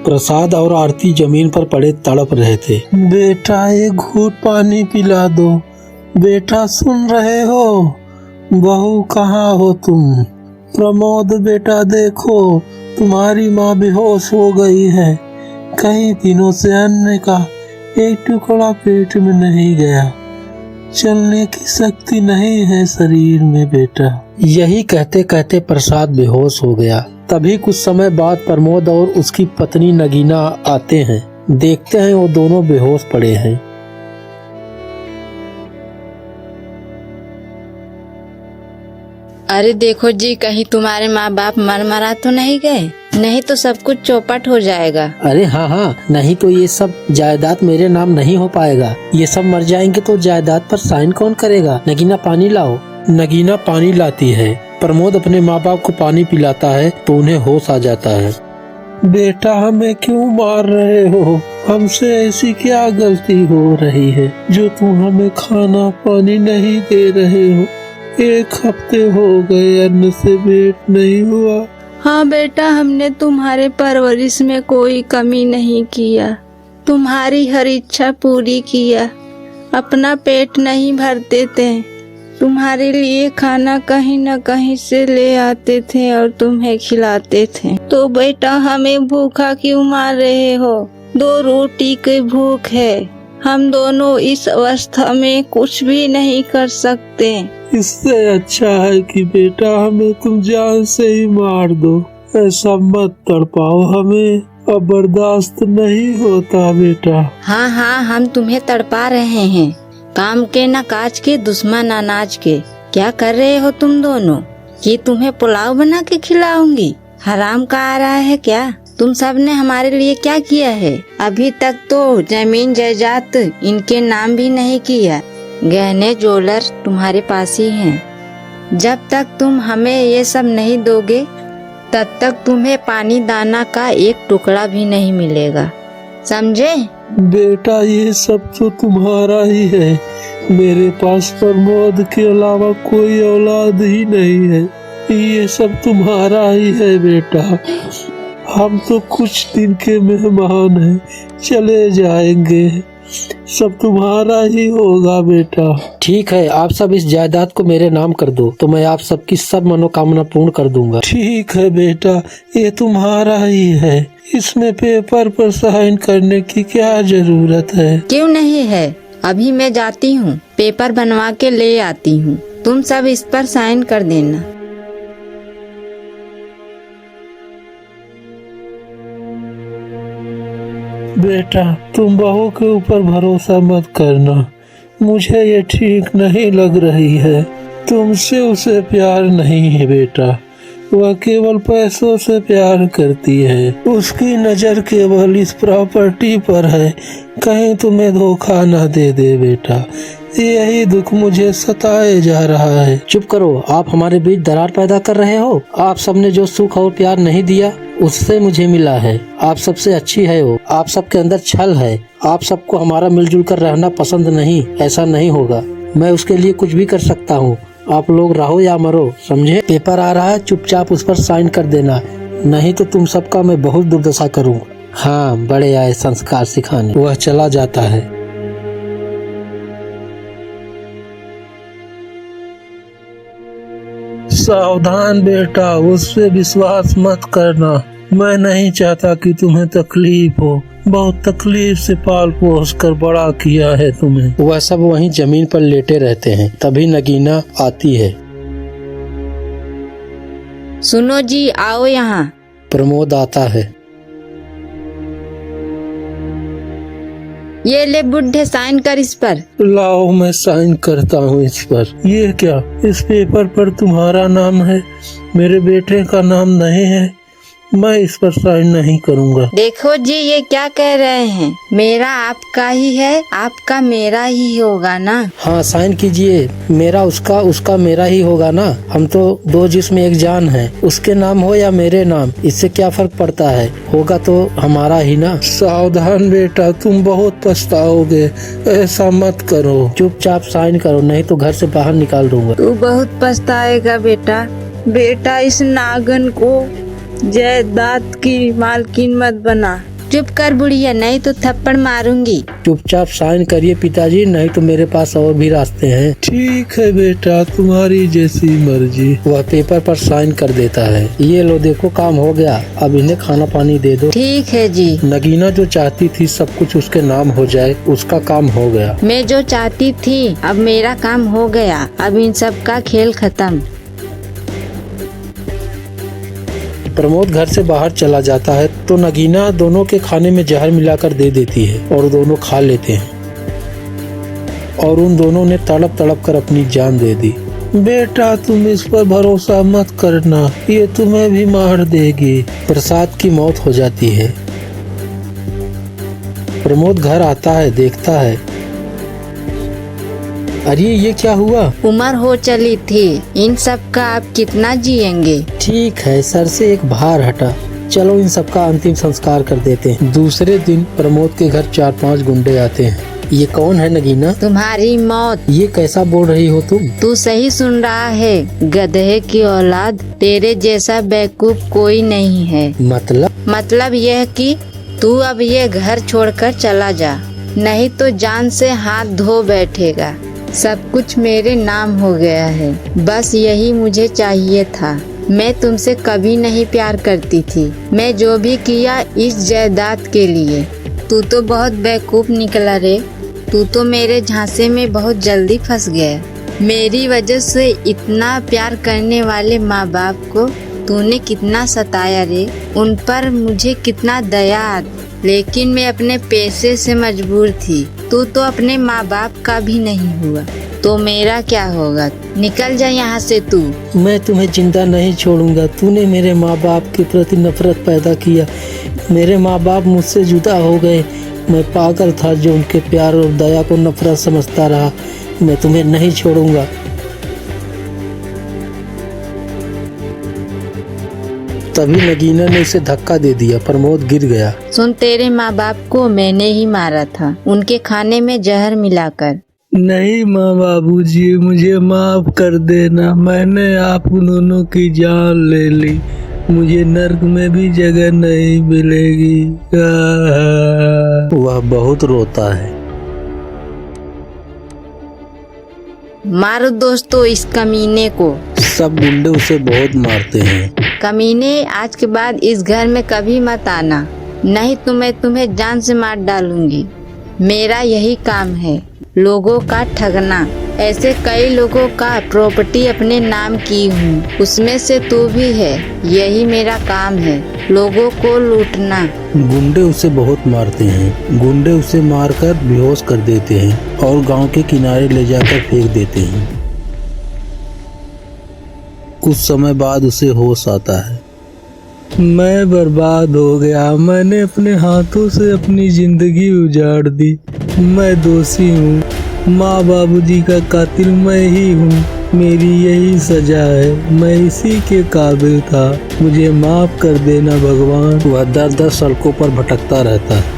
प्रसाद और आरती जमीन पर पड़े तड़प रहे थे। बेटा एक घूंट पानी पिला दो। बेटा सुन रहे हो? बहू कहाँ हो तुम? प्रमोद बेटा देखो, तुम्हारी माँ बेहोश हो गई है। कई दिनों से अन्न का एक टुकड़ा पेट में नहीं गया। चलने की शक्ति नहीं है शरीर में बेटा। यही कहते कहते प्रसाद बेहोश हो गया। तभी कुछ समय बाद प्रमोद और उसकी पत्नी नगीना आते हैं। देखते हैं वो दोनों बेहोश पड़े हैं। अरे देखो जी, कहीं तुम्हारे माँ बाप मर मरा तो नहीं गए? नहीं तो सब कुछ चौपट हो जाएगा। अरे हाँ, नहीं तो ये सब जायदाद मेरे नाम नहीं हो पाएगा। ये सब मर जाएंगे तो जायदाद पर साइन कौन करेगा? नगीना पानी लाओ। नगीना पानी लाती है। प्रमोद अपने माँ बाप को पानी पिलाता है तो उन्हें होश आ जाता है। बेटा हमें क्यों मार रहे हो? हमसे ऐसी क्या गलती हो रही है जो तुम हमें खाना पानी नहीं दे रहे हो? 1 हफ्ते हो गए अन्न से पेट नहीं हुआ। हाँ बेटा, हमने तुम्हारे परवरिश में कोई कमी नहीं किया। तुम्हारी हर इच्छा पूरी किया। अपना पेट नहीं भरते थे, तुम्हारे लिए खाना कहीं न कहीं से ले आते थे और तुम्हें खिलाते थे। तो बेटा हमें भूखा क्यों मार रहे हो? 2 रोटी की भूख है। हम दोनों इस अवस्था में कुछ भी नहीं कर सकते। इससे अच्छा है कि बेटा हमें तुम जान से ही मार दो। ऐसा मत तड़पाओ हमें, अब बर्दाश्त नहीं होता बेटा। हाँ, हम तुम्हें तड़पा रहे हैं। काम के न काज के, दुश्मन अनाज के। क्या कर रहे हो तुम दोनों? कि तुम्हें पुलाव बना के खिलाऊंगी? हराम का आ रहा है क्या? तुम सब ने हमारे लिए क्या किया है? अभी तक तो जमीन जायदाद इनके नाम भी नहीं किया। गहने ज्वेलर तुम्हारे पास ही हैं। जब तक तुम हमें ये सब नहीं दोगे तब तक तुम्हें पानी दाना का एक टुकड़ा भी नहीं मिलेगा, समझे? बेटा ये सब तो तुम्हारा ही है। मेरे पास प्रमोद के अलावा कोई औलाद ही नहीं है। ये सब तुम्हारा ही है बेटा। हम तो कुछ दिन के मेहमान हैं, चले जाएंगे। सब तुम्हारा ही होगा बेटा। ठीक है, आप सब इस जायदाद को मेरे नाम कर दो तो मैं आप सबकी सब मनोकामना पूर्ण कर दूंगा। ठीक है बेटा, ये तुम्हारा ही है। इसमें पेपर पर साइन करने की क्या जरूरत है? क्यों नहीं है? अभी मैं जाती हूँ, पेपर बनवा के ले आती हूँ। तुम सब इस पर साइन कर देना। बेटा तुम बहू के ऊपर भरोसा मत करना। मुझे ये ठीक नहीं लग रही है। तुमसे उसे प्यार नहीं है बेटा। वह केवल पैसों से प्यार करती है। उसकी नजर केवल इस प्रॉपर्टी पर है। कहीं तुम्हें धोखा न दे दे बेटा। यही दुख मुझे सताए जा रहा है। चुप करो, आप हमारे बीच दरार पैदा कर रहे हो। आप सबने जो सुख और प्यार नहीं दिया उससे मुझे मिला है। आप सबसे अच्छी है वो। आप सबके अंदर छल है। आप सबको हमारा मिलजुल कर रहना पसंद नहीं। ऐसा नहीं होगा। मैं उसके लिए कुछ भी कर सकता हूँ। आप लोग रहो या मरो, समझे? पेपर आ रहा है, चुपचाप उस पर साइन कर देना, नहीं तो तुम सबका मैं बहुत दुर्दशा करूँगा। हाँ, बड़े आए संस्कार सिखाने। वह चला जाता है। सावधान बेटा, उस पे विश्वास मत करना। मैं नहीं चाहता कि तुम्हें तकलीफ हो। बहुत तकलीफ से पाल पोस कर बड़ा किया है तुम्हें। वह सब वहीं जमीन पर लेटे रहते हैं। तभी नगीना आती है। सुनो जी, आओ यहाँ। प्रमोद आता है। ये ले बुढ़े, साइन कर इस पर। लाओ, मैं साइन करता हूँ इस पर। ये क्या? इस पेपर पर तुम्हारा नाम है, मेरे बेटे का नाम नहीं है। मैं इस पर साइन नहीं करूँगा। देखो जी, ये क्या कह रहे हैं? मेरा आपका ही है, आपका मेरा ही होगा ना? हाँ, साइन कीजिए। मेरा उसका, उसका मेरा ही होगा ना। हम तो 2 जिस्म एक जान है। उसके नाम हो या मेरे नाम, इससे क्या फर्क पड़ता है? होगा तो हमारा ही ना। सावधान बेटा, तुम बहुत पछताओगे। ऐसा मत करो। चुपचाप साइन करो, नहीं तो घर से बाहर निकाल दूंगा। तू बहुत पछताएगा बेटा। बेटा, इस नागन को जायदाद की मालकिन मत बना। चुप कर बुढ़िया, नहीं तो थप्पड़ मारूंगी। चुपचाप साइन करिए पिताजी, नहीं तो मेरे पास और भी रास्ते हैं। ठीक है बेटा, तुम्हारी जैसी मर्जी। वह पेपर पर साइन कर देता है। ये लो देखो, काम हो गया। अब इन्हें खाना पानी दे दो। ठीक है जी। नगीना जो चाहती थी सब कुछ उसके नाम हो जाए, उसका काम हो गया। मैं जो चाहती थी, अब मेरा काम हो गया। अब इन सब का खेल खत्म। प्रमोद घर से बाहर चला जाता है तो नगीना दोनों के खाने में जहर मिलाकर दे देती है और दोनों खा लेते हैं और उन दोनों ने तड़प तड़प कर अपनी जान दे दी। बेटा तुम इस पर भरोसा मत करना, ये तुम्हें भी मार देगी। प्रसाद की मौत हो जाती है। प्रमोद घर आता है, देखता है अरे ये क्या हुआ। उम्र हो चली थी, इन सब का आप कितना जिएंगे। ठीक है, सर से एक भार हटा। चलो इन सब का अंतिम संस्कार कर देते हैं। दूसरे दिन प्रमोद के घर 4-5 गुंडे आते हैं। ये कौन है नगीना? तुम्हारी मौत। ये कैसा बोल रही हो तुम? तू सही सुन रहा है, गधे की औलाद। तेरे जैसा बेवकूफ कोई नहीं है। मतलब यह कि तू अब ये घर छोड़कर चला जा, नहीं तो जान से हाथ धो बैठेगा। सब कुछ मेरे नाम हो गया है, बस यही मुझे चाहिए था। मैं तुमसे कभी नहीं प्यार करती थी, मैं जो भी किया इस जायदाद के लिए। तू तो बहुत बेवकूफ निकला रे, तू तो मेरे झांसे में बहुत जल्दी फंस गया। मेरी वजह से इतना प्यार करने वाले माँ बाप को तूने कितना सताया रे, उन पर मुझे कितना दया आती, लेकिन मैं अपने पैसे से मजबूर थी। तू तो अपने माँ बाप का भी नहीं हुआ, तो मेरा क्या होगा। निकल जा यहाँ से तू। मैं तुम्हें जिंदा नहीं छोड़ूंगा। तूने मेरे माँ बाप के प्रति नफरत पैदा किया। मेरे माँ बाप मुझसे जुदा हो गए। मैं पागल था जो उनके प्यार और दया को नफरत समझता रहा। मैं तुम्हें नहीं छोड़ूंगा। तभी नगीना ने उसे धक्का दे दिया। प्रमोद गिर गया। सुन, तेरे माँ बाप को मैंने ही मारा था, उनके खाने में जहर मिलाकर। नहीं माँ बाबूजी, मुझे माफ कर देना। मैंने आप दोनों की जान ले ली, मुझे नर्क में भी जगह नहीं मिलेगी। वह बहुत रोता है। मारो दोस्तों इस कमीने को। सब गुंडे उसे बहुत मारते हैं। कमीने, आज के बाद इस घर में कभी मत आना, नहीं तो मैं तुम्हें जान से मार डालूंगी। मेरा यही काम है, लोगों का ठगना। ऐसे कई लोगों का प्रॉपर्टी अपने नाम की हूँ, उसमें से तू भी है। यही मेरा काम है, लोगों को लूटना। गुंडे उसे बहुत मारते हैं। गुंडे उसे मारकर बेहोश कर देते हैं और गांव के किनारे ले जाकर फेंक देते हैं। कुछ समय बाद उसे होश आता है। मैं बर्बाद हो गया, मैंने अपने हाथों से अपनी जिंदगी उजाड़ दी। मैं दोषी हूँ, माँ बाबूजी का कातिल मैं ही हूँ। मेरी यही सजा है, मैं इसी के काबिल था। मुझे माफ कर देना भगवान। वह दर दर सड़कों पर भटकता रहता है।